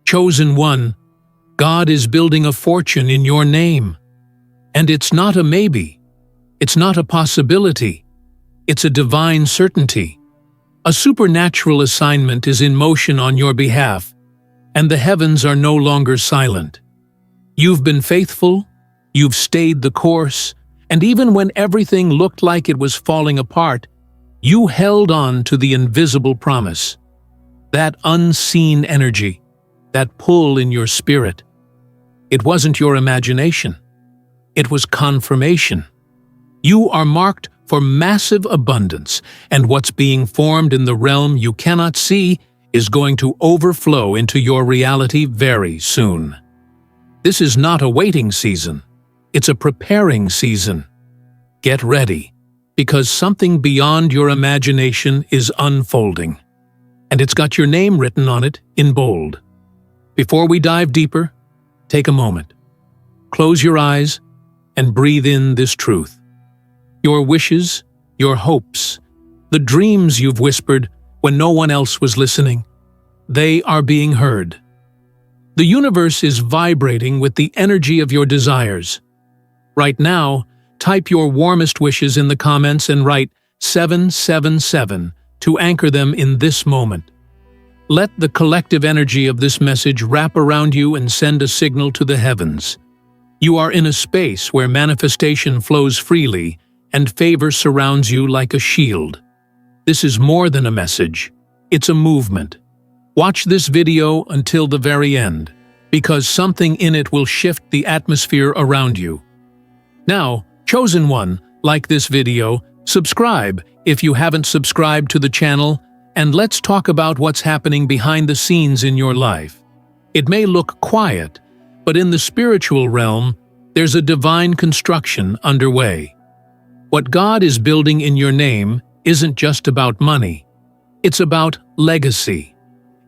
Chosen one, God is building a fortune in your name. And it's not a maybe. It's not a possibility. It's a divine certainty. A supernatural assignment is in motion on your behalf, and the heavens are no longer silent. You've been faithful, you've stayed the course, and even when everything looked like it was falling apart, you held on to the invisible promise. That unseen energy, that pull in your spirit. It wasn't your imagination. It was confirmation. You are marked for massive abundance, and what's being formed in the realm you cannot see is going to overflow into your reality very soon. This is not a waiting season. It's a preparing season. Get ready, because something beyond your imagination is unfolding. And it's got your name written on it in bold. Before we dive deeper, take a moment. Close your eyes and breathe in this truth. Your wishes, your hopes, the dreams you've whispered when no one else was listening, they are being heard. The universe is vibrating with the energy of your desires. Right now, type your warmest wishes in the comments and write 777 to anchor them in this moment. Let the collective energy of this message wrap around you and send a signal to the heavens. You are in a space where manifestation flows freely and favor surrounds you like a shield. This is more than a message. It's a movement. Watch this video until the very end, because something in it will shift the atmosphere around you. Now, chosen one, like this video, subscribe if you haven't subscribed to the channel, and let's talk about what's happening behind the scenes in your life. It may look quiet, but in the spiritual realm, there's a divine construction underway. What God is building in your name isn't just about money. It's about legacy.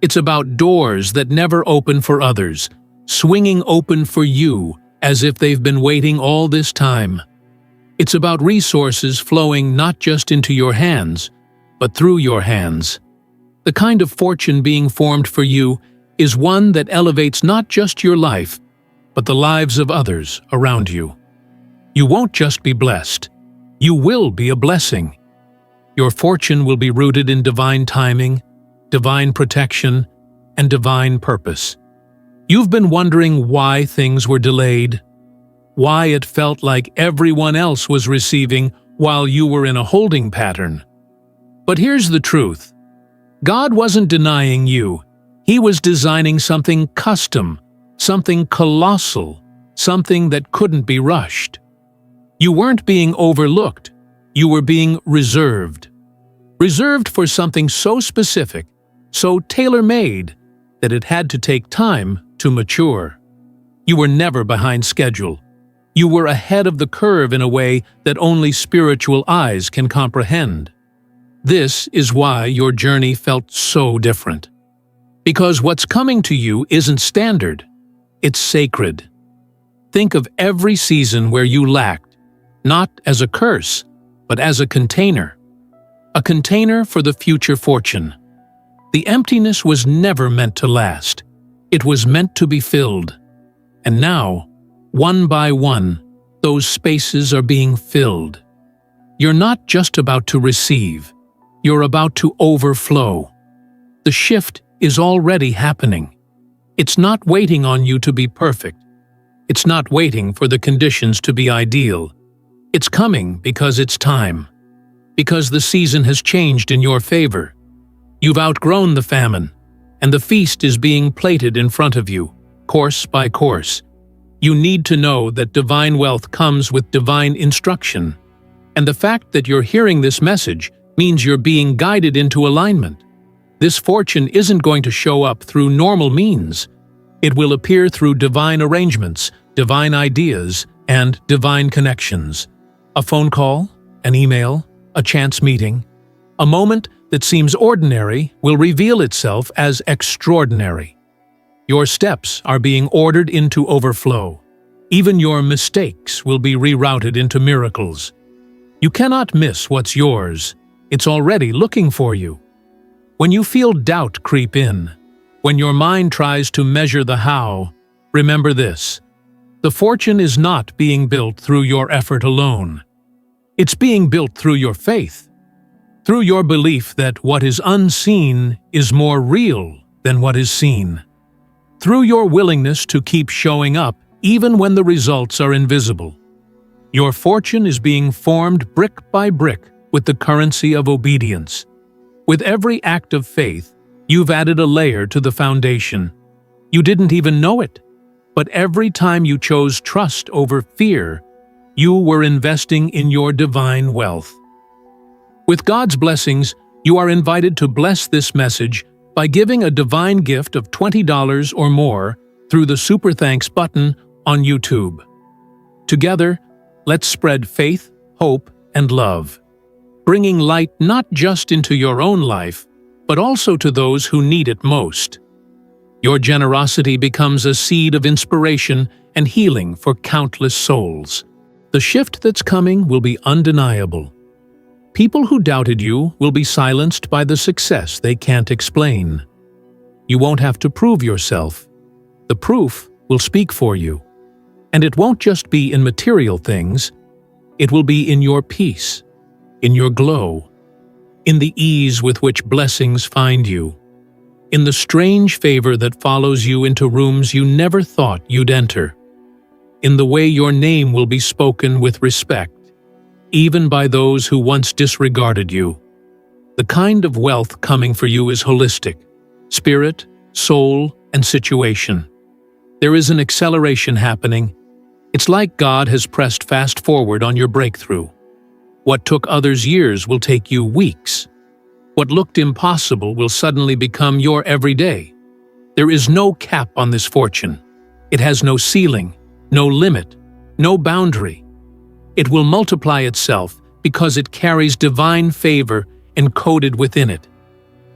It's about doors that never open for others, swinging open for you as if they've been waiting all this time. It's about resources flowing not just into your hands, but through your hands. The kind of fortune being formed for you is one that elevates not just your life, but the lives of others around you. You won't just be blessed. You will be a blessing. Your fortune will be rooted in divine timing, divine protection, and divine purpose. You've been wondering why things were delayed, why it felt like everyone else was receiving while you were in a holding pattern. But here's the truth. God wasn't denying you. He was designing something custom, something colossal, something that couldn't be rushed. You weren't being overlooked. You were being reserved. Reserved for something so specific, so tailor-made, that it had to take time to mature. You were never behind schedule. You were ahead of the curve in a way that only spiritual eyes can comprehend. This is why your journey felt so different. Because what's coming to you isn't standard. It's sacred. Think of every season where you lacked, not as a curse, but as a container. A container for the future fortune. The emptiness was never meant to last. It was meant to be filled. And now, one by one, those spaces are being filled. You're not just about to receive. You're about to overflow. The shift is already happening. It's not waiting on you to be perfect. It's not waiting for the conditions to be ideal. It's coming because it's time. Because the season has changed in your favor. You've outgrown the famine, and the feast is being plated in front of you, course by course. You need to know that divine wealth comes with divine instruction, and the fact that you're hearing this message means you're being guided into alignment. This fortune isn't going to show up through normal means. It will appear through divine arrangements, divine ideas, and divine connections. A phone call, an email, a chance meeting, a moment that seems ordinary will reveal itself as extraordinary. Your steps are being ordered into overflow. Even your mistakes will be rerouted into miracles. You cannot miss what's yours. It's already looking for you. When you feel doubt creep in, When your mind tries to measure the how, remember this: the fortune is not being built through your effort alone. It's being built through your faith, through your belief that what is unseen is more real than what is seen, through your willingness to keep showing up even when the results are invisible. Your fortune is being formed brick by brick with the currency of obedience. With every act of faith, you've added a layer to the foundation. You didn't even know it, but every time you chose trust over fear, you were investing in your divine wealth. With God's blessings, you are invited to bless this message by giving a divine gift of $20 or more through the Super Thanks button on YouTube. Together, let's spread faith, hope, and love, bringing light not just into your own life, but also to those who need it most. Your generosity becomes a seed of inspiration and healing for countless souls. The shift that's coming will be undeniable. People who doubted you will be silenced by the success they can't explain. You won't have to prove yourself. The proof will speak for you. And it won't just be in material things. It will be in your peace, in your glow, in the ease with which blessings find you, in the strange favor that follows you into rooms you never thought you'd enter, in the way your name will be spoken with respect, even by those who once disregarded you. The kind of wealth coming for you is holistic: spirit, soul, and situation. There is an acceleration happening. It's like God has pressed fast forward on your breakthrough. What took others years will take you weeks. What looked impossible will suddenly become your everyday. There is no cap on this fortune. It has no ceiling, no limit, no boundary. It will multiply itself because it carries divine favor encoded within it.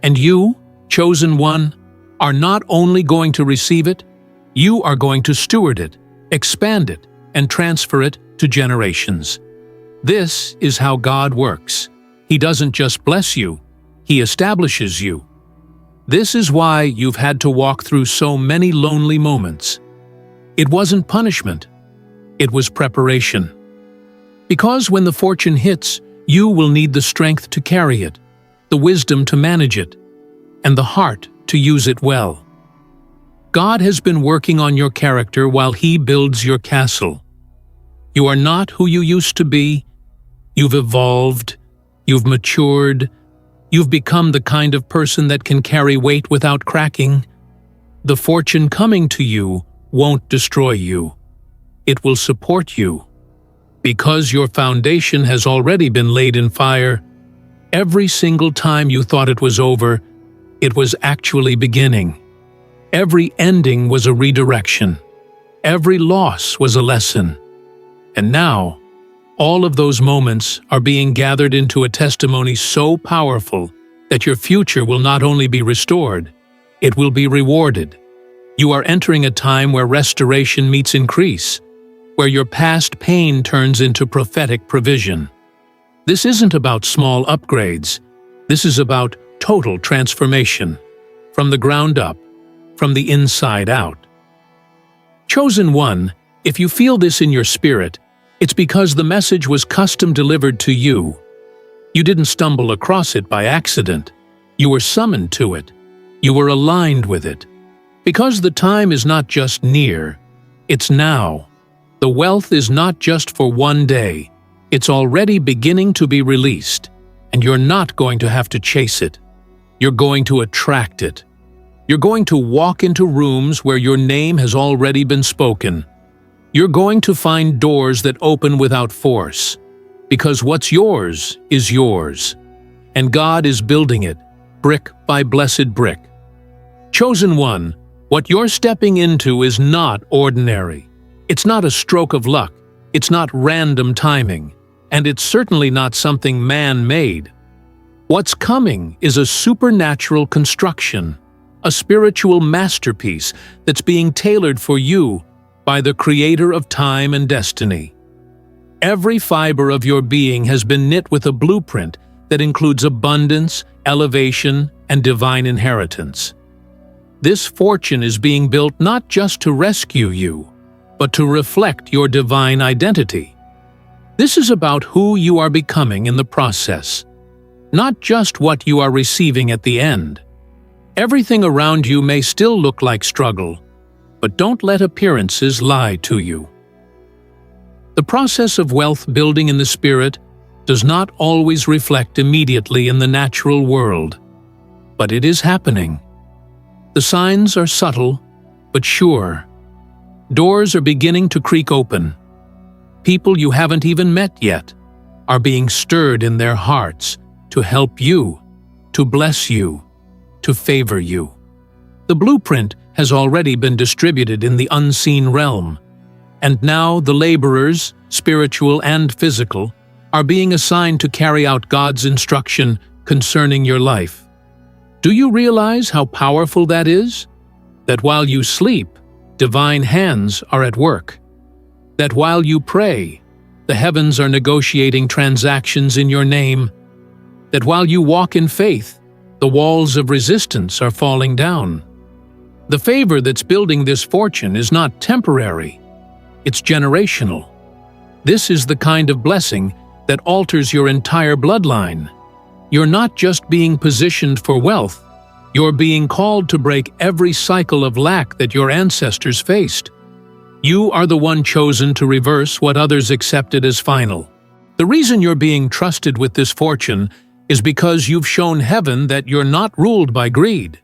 And you, chosen one, are not only going to receive it, you are going to steward it, expand it, and transfer it to generations. This is how God works. He doesn't just bless you, He establishes you. This is why you've had to walk through so many lonely moments. It wasn't punishment. It was preparation. Because when the fortune hits, you will need the strength to carry it, the wisdom to manage it, and the heart to use it well. God has been working on your character while He builds your castle. You are not who you used to be. You've evolved. You've matured. You've become the kind of person that can carry weight without cracking. The fortune coming to you won't destroy you. It will support you. Because your foundation has already been laid in fire, every single time you thought it was over, it was actually beginning. Every ending was a redirection. Every loss was a lesson. And now, all of those moments are being gathered into a testimony so powerful that your future will not only be restored, it will be rewarded. You are entering a time where restoration meets increase, where your past pain turns into prophetic provision. This isn't about small upgrades. This is about total transformation, from the ground up, from the inside out. Chosen one, if you feel this in your spirit, it's because the message was custom delivered to you. You didn't stumble across it by accident. You were summoned to it. You were aligned with it. Because the time is not just near, it's now. The wealth is not just for one day. It's already beginning to be released, and you're not going to have to chase it. You're going to attract it. You're going to walk into rooms where your name has already been spoken. You're going to find doors that open without force, because what's yours is yours, and God is building it, brick by blessed brick. Chosen one, what you're stepping into is not ordinary. It's not a stroke of luck, it's not random timing, and it's certainly not something man-made. What's coming is a supernatural construction, a spiritual masterpiece that's being tailored for you by the Creator of time and destiny. Every fiber of your being has been knit with a blueprint that includes abundance, elevation, and divine inheritance. This fortune is being built not just to rescue you, but to reflect your divine identity. This is about who you are becoming in the process, not just what you are receiving at the end. Everything around you may still look like struggle, but don't let appearances lie to you. The process of wealth building in the spirit does not always reflect immediately in the natural world, but it is happening. The signs are subtle, but sure. Doors are beginning to creak open. People you haven't even met yet are being stirred in their hearts to help you, to bless you, to favor you. The blueprint has already been distributed in the unseen realm, and now the laborers, spiritual and physical, are being assigned to carry out God's instruction concerning your life. Do you realize how powerful that is? That while you sleep, divine hands are at work. That while you pray, the heavens are negotiating transactions in your name. That while you walk in faith, the walls of resistance are falling down. The favor that's building this fortune is not temporary, it's generational. This is the kind of blessing that alters your entire bloodline. You're not just being positioned for wealth, you're being called to break every cycle of lack that your ancestors faced. You are the one chosen to reverse what others accepted as final. The reason you're being trusted with this fortune is because you've shown heaven that you're not ruled by greed.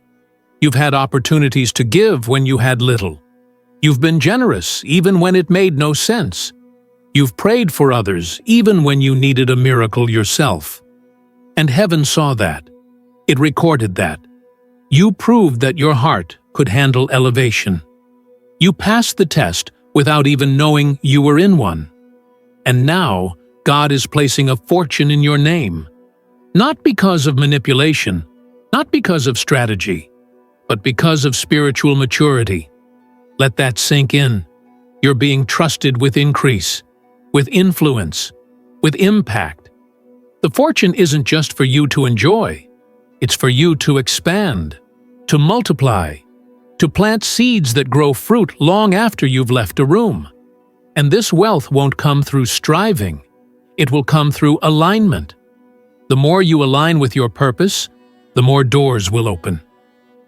You've had opportunities to give when you had little. You've been generous even when it made no sense. You've prayed for others even when you needed a miracle yourself. And heaven saw that. It recorded that. You proved that your heart could handle elevation. You passed the test without even knowing you were in one. And now, God is placing a fortune in your name. Not because of manipulation, not because of strategy, but because of spiritual maturity. Let that sink in. You're being trusted with increase, with influence, with impact. The fortune isn't just for you to enjoy. It's for you to expand, to multiply, to plant seeds that grow fruit long after you've left a room. And this wealth won't come through striving. It will come through alignment. The more you align with your purpose, the more doors will open.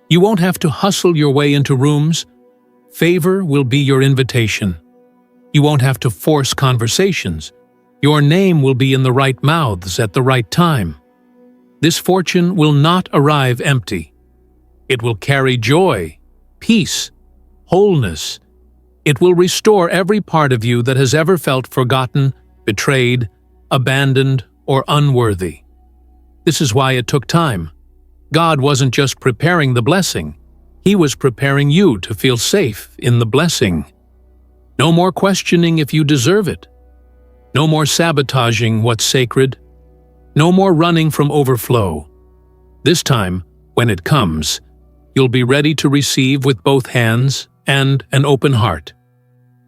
You won't have to hustle your way into rooms. Favor will be your invitation. You won't have to force conversations. Your name will be in the right mouths at the right time. This fortune will not arrive empty. It will carry joy, peace, wholeness. It will restore every part of you that has ever felt forgotten, betrayed, abandoned, or unworthy. This is why it took time. God wasn't just preparing the blessing. He was preparing you to feel safe in the blessing. No more questioning if you deserve it. No more sabotaging what's sacred. No more running from overflow. This time, when it comes, you'll be ready to receive with both hands and an open heart.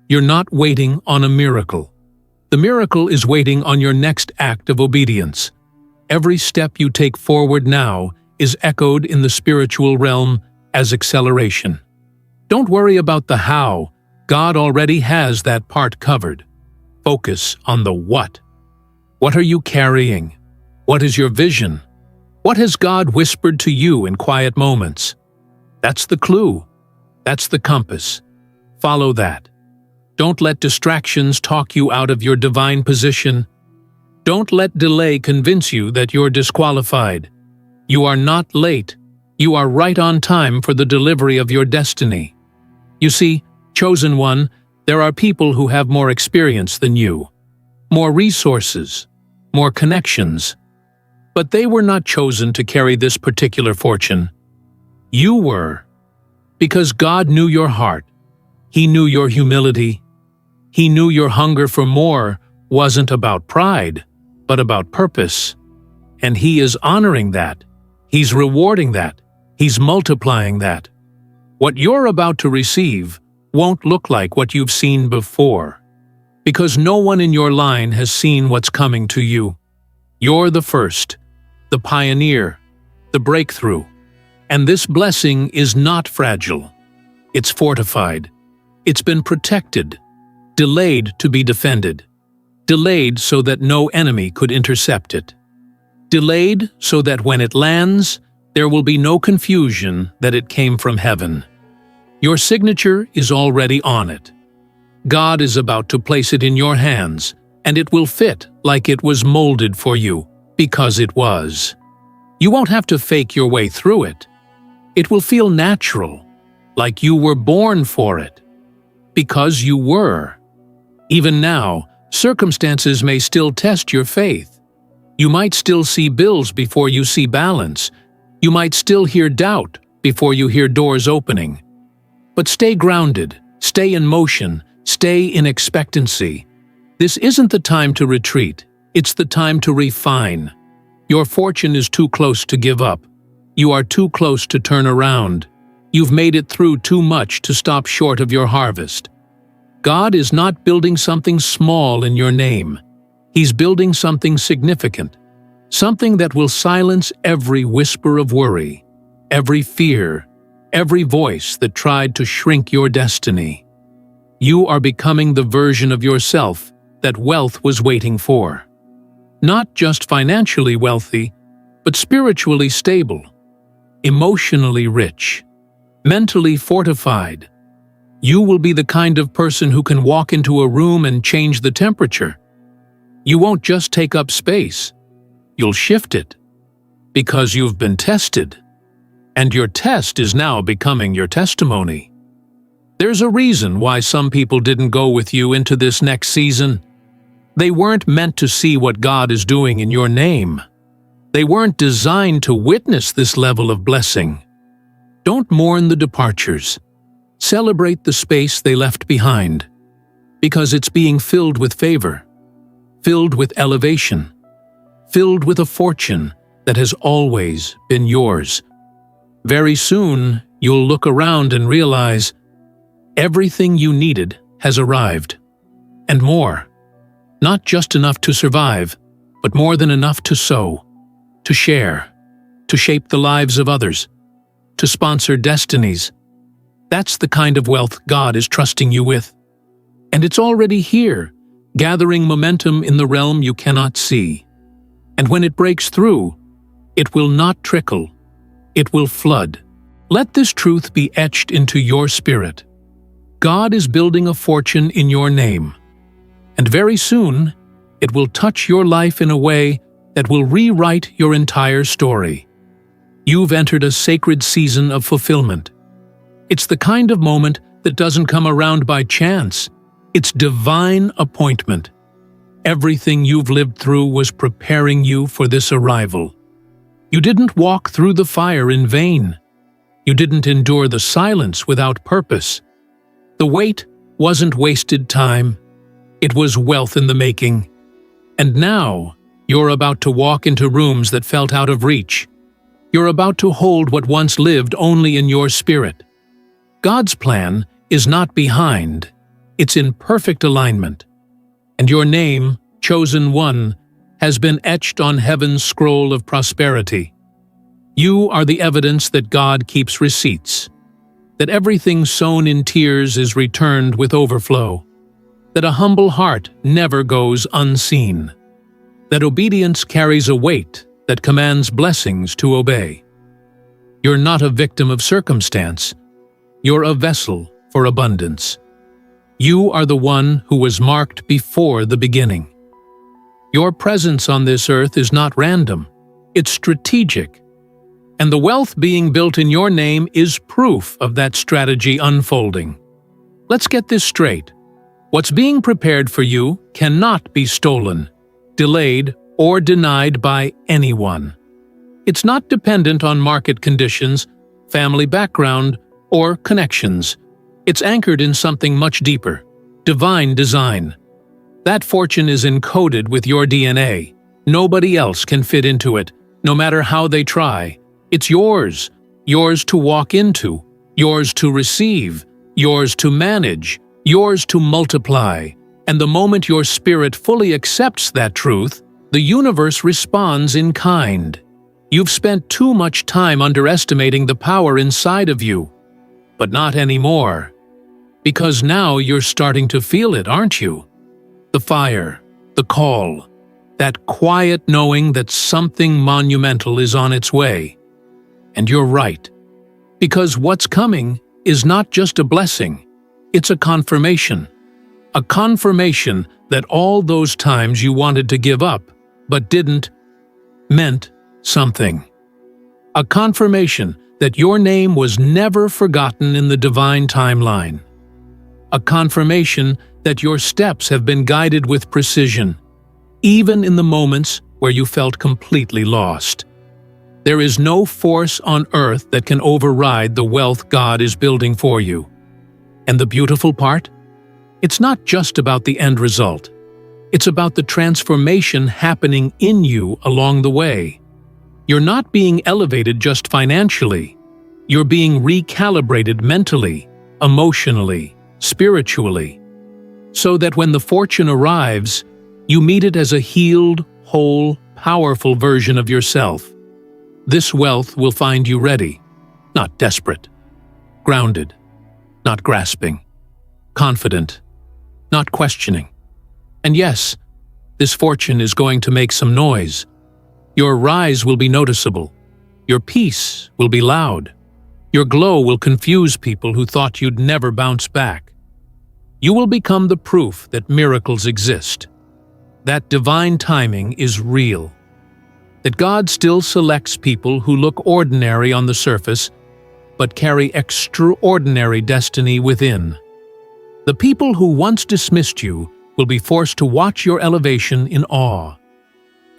You're not waiting on a miracle. The miracle is waiting on your next act of obedience. Every step you take forward now is echoed in the spiritual realm as acceleration. Don't worry about the how. God already has that part covered. Focus on the what. What are you carrying? What is your vision? What has God whispered to you in quiet moments? That's the clue. That's the compass. Follow that. Don't let distractions talk you out of your divine position. Don't let delay convince you that you're disqualified. You are not late. You are right on time for the delivery of your destiny. You see, chosen one, there are people who have more experience than you, more resources, more connections. But they were not chosen to carry this particular fortune. You were, because God knew your heart. He knew your humility. He knew your hunger for more wasn't about pride, but about purpose. And He is honoring that. He's rewarding that. He's multiplying that. What you're about to receive won't look like what you've seen before, because no one in your line has seen what's coming to you. You're the first, the pioneer, the breakthrough. And this blessing is not fragile. It's fortified. It's been protected, delayed to be defended, delayed so that no enemy could intercept it, delayed so that when it lands, there will be no confusion that it came from heaven. Your signature is already on it. God is about to place it in your hands, and it will fit like it was molded for you, because it was. You won't have to fake your way through it. It will feel natural, like you were born for it, because you were. Even now, circumstances may still test your faith. You might still see bills before you see balance. You might still hear doubt before you hear doors opening. But stay grounded, stay in motion, stay in expectancy. This isn't the time to retreat, it's the time to refine. Your fortune is too close to give up. You are too close to turn around. You've made it through too much to stop short of your harvest. God is not building something small in your name. He's building something significant, something that will silence every whisper of worry, every fear, every voice that tried to shrink your destiny. You are becoming the version of yourself that wealth was waiting for. Not just financially wealthy, but spiritually stable, emotionally rich, mentally fortified. You will be the kind of person who can walk into a room and change the temperature. You won't just take up space, you'll shift it, because you've been tested, and your test is now becoming your testimony. There's a reason why some people didn't go with you into this next season. They weren't meant to see what God is doing in your name. They weren't designed to witness this level of blessing. Don't mourn the departures. Celebrate the space they left behind, because it's being filled with favor, filled with elevation, filled with a fortune that has always been yours. Very soon, you'll look around and realize everything you needed has arrived, and more. Not just enough to survive, but more than enough to sow, to share, to shape the lives of others, to sponsor destinies. That's the kind of wealth God is trusting you with. And it's already here, gathering momentum in the realm you cannot see. And when it breaks through, it will not trickle, it will flood. Let this truth be etched into your spirit. God is building a fortune in your name. And very soon, it will touch your life in a way that will rewrite your entire story. You've entered a sacred season of fulfillment. It's the kind of moment that doesn't come around by chance. It's divine appointment. Everything you've lived through was preparing you for this arrival. You didn't walk through the fire in vain. You didn't endure the silence without purpose. The wait wasn't wasted time. It was wealth in the making. And now, you're about to walk into rooms that felt out of reach. You're about to hold what once lived only in your spirit. God's plan is not behind, it's in perfect alignment. And your name, Chosen One, has been etched on heaven's scroll of prosperity. You are the evidence that God keeps receipts, that everything sown in tears is returned with overflow, that a humble heart never goes unseen, that obedience carries a weight that commands blessings to obey. You're not a victim of circumstance. You're a vessel for abundance. You are the one who was marked before the beginning. Your presence on this earth is not random. It's strategic. And the wealth being built in your name is proof of that strategy unfolding. Let's get this straight. What's being prepared for you cannot be stolen, delayed, or denied by anyone. It's not dependent on market conditions, family background, or connections. It's anchored in something much deeper, divine design. That fortune is encoded with your DNA. Nobody else can fit into it, no matter how they try. It's yours, yours to walk into, yours to receive, yours to manage, yours to multiply. And the moment your spirit fully accepts that truth, the universe responds in kind. You've spent too much time underestimating the power inside of you. But not anymore. Because now you're starting to feel it, aren't you? The fire, the call, that quiet knowing that something monumental is on its way. And you're right. Because what's coming is not just a blessing, it's a confirmation. A confirmation that all those times you wanted to give up, but didn't, meant something. A confirmation that your name was never forgotten in the divine timeline. A confirmation that your steps have been guided with precision, even in the moments where you felt completely lost. There is no force on earth that can override the wealth God is building for you. And the beautiful part? It's not just about the end result. It's about the transformation happening in you along the way. You're not being elevated just financially. You're being recalibrated mentally, emotionally, spiritually, so that when the fortune arrives, you meet it as a healed, whole, powerful version of yourself. This wealth will find you ready, not desperate, grounded, not grasping, confident, not questioning. And yes, this fortune is going to make some noise. Your rise will be noticeable. Your peace will be loud. Your glow will confuse people who thought you'd never bounce back. You will become the proof that miracles exist, that divine timing is real, that God still selects people who look ordinary on the surface but carry extraordinary destiny within. The people who once dismissed you will be forced to watch your elevation in awe.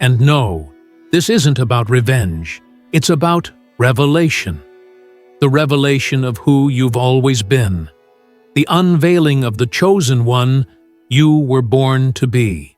And no, this isn't about revenge. It's about revelation. The revelation of who you've always been. The unveiling of the chosen one you were born to be.